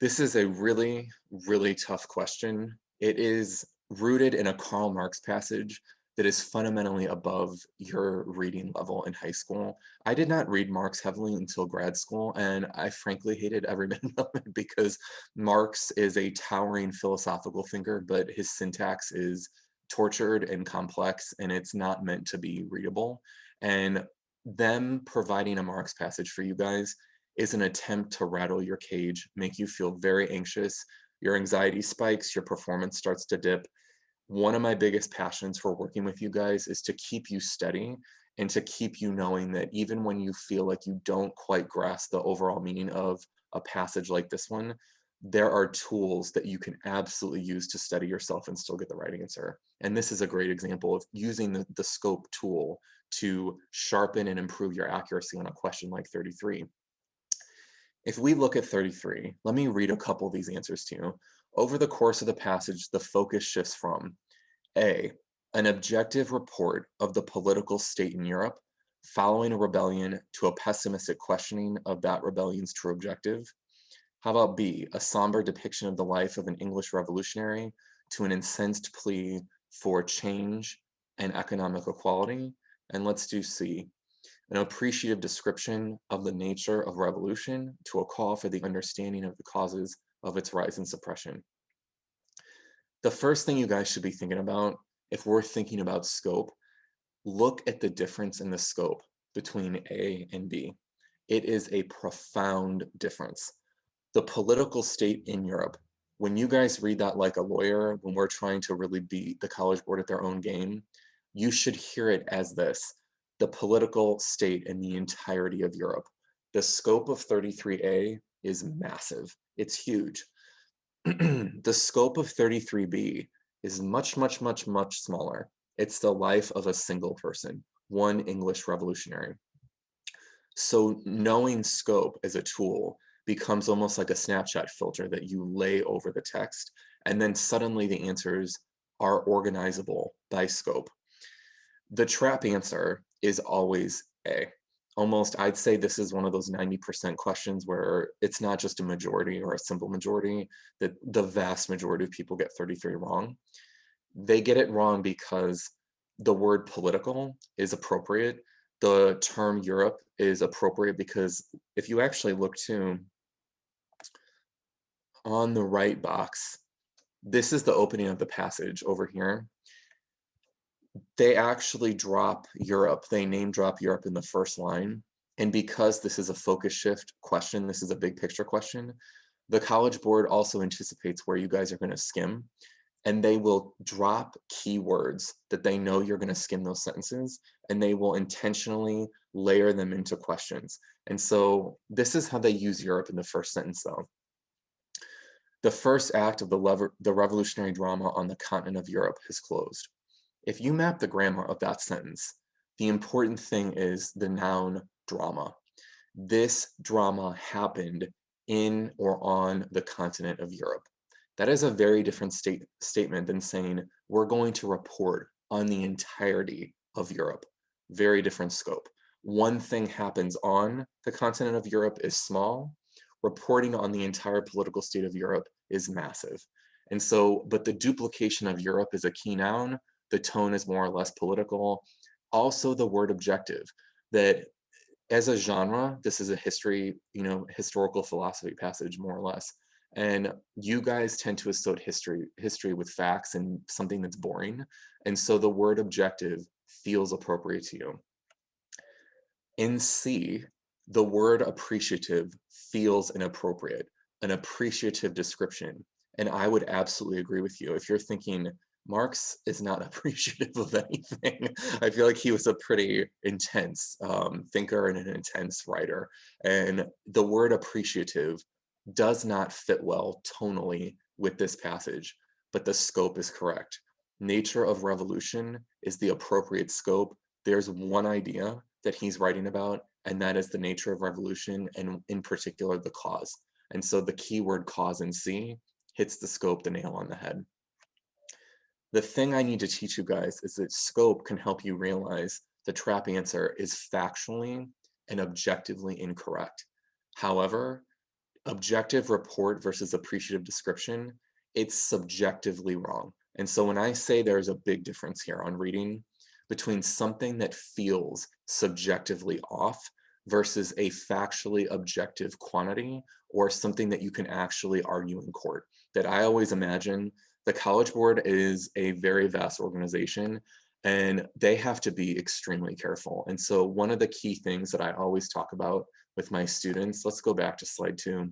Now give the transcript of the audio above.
This is a really, really tough question. It is rooted in a Karl Marx passage that is fundamentally above your reading level in high school. I did not read Marx heavily until grad school, and I frankly hated every minute of it because Marx is a towering philosophical thinker, but his syntax is tortured and complex, and it's not meant to be readable. And them providing a Marx passage for you guys is an attempt to rattle your cage, make you feel very anxious. Your anxiety spikes, your performance starts to dip. One of my biggest passions for working with you guys is to keep you steady and to keep you knowing that even when you feel like you don't quite grasp the overall meaning of a passage like this one, there are tools that you can absolutely use to study yourself and still get the right answer. And this is a great example of using the scope tool to sharpen and improve your accuracy on a question like 33. If we look at 33, let me read a couple of these answers to you. Over the course of the passage, the focus shifts from A, an objective report of the political state in Europe following a rebellion to a pessimistic questioning of that rebellion's true objective. How about B, a somber depiction of the life of an English revolutionary to an incensed plea for change and economic equality? And let's do C, an appreciative description of the nature of revolution to a call for the understanding of the causes of its rise and suppression. The first thing you guys should be thinking about, if we're thinking about scope, look at the difference in the scope between A and B. It is a profound difference. The political state in Europe, when you guys read that like a lawyer, when we're trying to really beat the College Board at their own game, you should hear it as this: the political state in the entirety of Europe. The scope of 33A is massive. It's huge. The scope of 33B is much, much, much, much smaller. It's the life of a single person, one English revolutionary. So knowing scope as a tool becomes almost like a Snapchat filter that you lay over the text, and then suddenly the answers are organizable by scope. The trap answer is always A. Almost, I'd say this is one of those 90% questions where it's not just a majority or a simple majority, that the vast majority of people get 33 wrong. They get it wrong because the word political is appropriate. The term Europe is appropriate because if you actually look to on the right box, this is the opening of the passage over here. They actually drop Europe. They name drop Europe in the first line. And because this is a focus shift question, this is a big picture question, the College Board also anticipates where you guys are going to skim, and they will drop keywords that they know you're going to skim those sentences, and they will intentionally layer them into questions. And so this is how they use Europe in the first sentence, though. The first act of the revolutionary drama on the continent of Europe has closed. If you map the grammar of that sentence, the important thing is the noun drama. This drama happened in or on the continent of Europe. That is a very different statement than saying we're going to report on the entirety of Europe. Very different scope. One thing happens on the continent of Europe is small. Reporting on the entire political state of Europe is massive. And so, but the duplication of Europe is a key noun. The tone is more or less political. Also, the word objective, that as a genre, this is a history, historical philosophy passage, more or less. And you guys tend to associate history with facts and something that's boring. And so the word objective feels appropriate to you. In C, the word appreciative feels inappropriate, an appreciative description. And I would absolutely agree with you. If you're thinking Marx is not appreciative of anything, I feel like he was a pretty intense thinker and an intense writer. And the word appreciative does not fit well tonally with this passage, but the scope is correct. Nature of revolution is the appropriate scope. There's one idea that he's writing about, and that is the nature of revolution, and in particular, the cause. And so the keyword cause in C hits the scope the nail on the head. The thing I need to teach you guys is that scope can help you realize the trap answer is factually and objectively incorrect. However, objective report versus appreciative description, it's subjectively wrong. And so when I say there's a big difference here on reading between something that feels subjectively off versus a factually objective quantity or something that you can actually argue in court, that I always imagine the College Board is a very vast organization and they have to be extremely careful. And so one of the key things that I always talk about with my students, let's go back to slide 2,